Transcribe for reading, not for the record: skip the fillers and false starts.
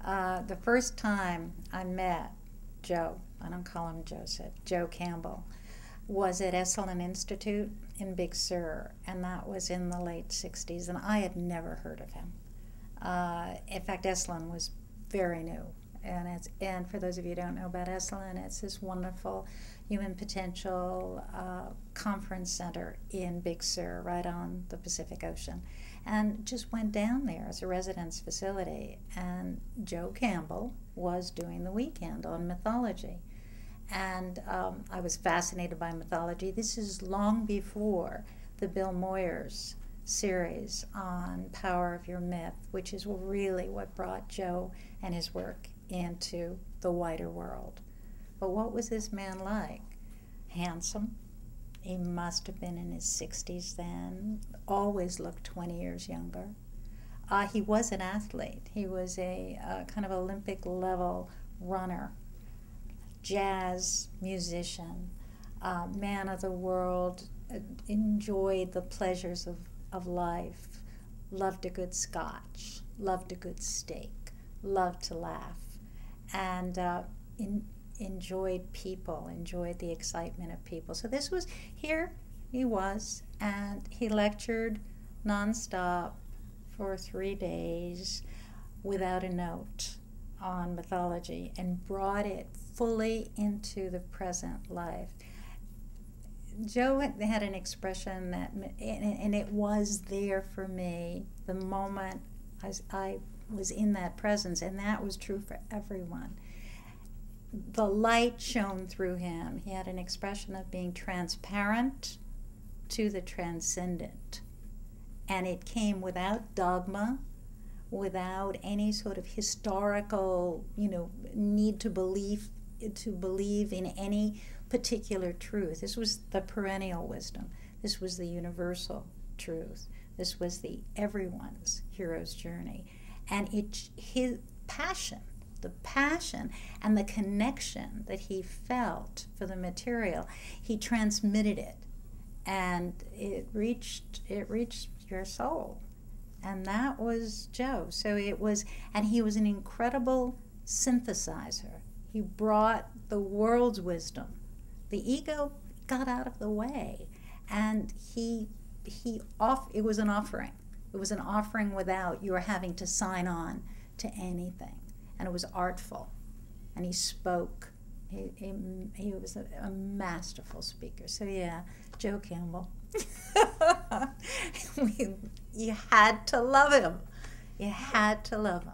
The first time I met Joe, I don't call him Joseph, Joe Campbell, was at Esalen Institute in Big Sur, and that was in the late 60s, and I had never heard of him. In fact, Esalen was very new, and for those of you who don't know about Esalen, it's this wonderful human potential conference center in Big Sur, right on the Pacific Ocean, and just went down there as a residence facility, and Joe Campbell was doing the weekend on mythology. And I was fascinated by mythology. This is long before the Bill Moyers series on Power of Your Myth, which is really what brought Joe and his work into the wider world. But what was this man like? Handsome. He must have been in his 60s then. Always looked 20 years younger. He was an athlete. He was a kind of Olympic level runner, jazz musician, man of the world, enjoyed the pleasures of life, loved a good scotch, loved a good steak, loved to laugh, and enjoyed people, enjoyed the excitement of people. So this was, here he was, and he lectured nonstop for 3 days without a note on mythology and brought it fully into the present life. Joe had an expression that, and it was there for me the moment I was in that presence, and that was true for everyone. The light shone through him. He had an expression of being transparent to the transcendent, and it came without dogma, without any sort of historical, need to believe in any particular truth. This was the perennial wisdom. This was the universal truth. This was the everyone's hero's journey. And his passion, the passion and the connection that he felt for the material, he transmitted it, and it reached your soul. And that was Joe. So it was, and he was an incredible synthesizer. He brought the world's wisdom. The ego got out of the way, and it was an offering. It was an offering without your having to sign on to anything, and it was artful. And he spoke. He was a masterful speaker. So yeah, Joe Campbell. You had to love him. You had to love him.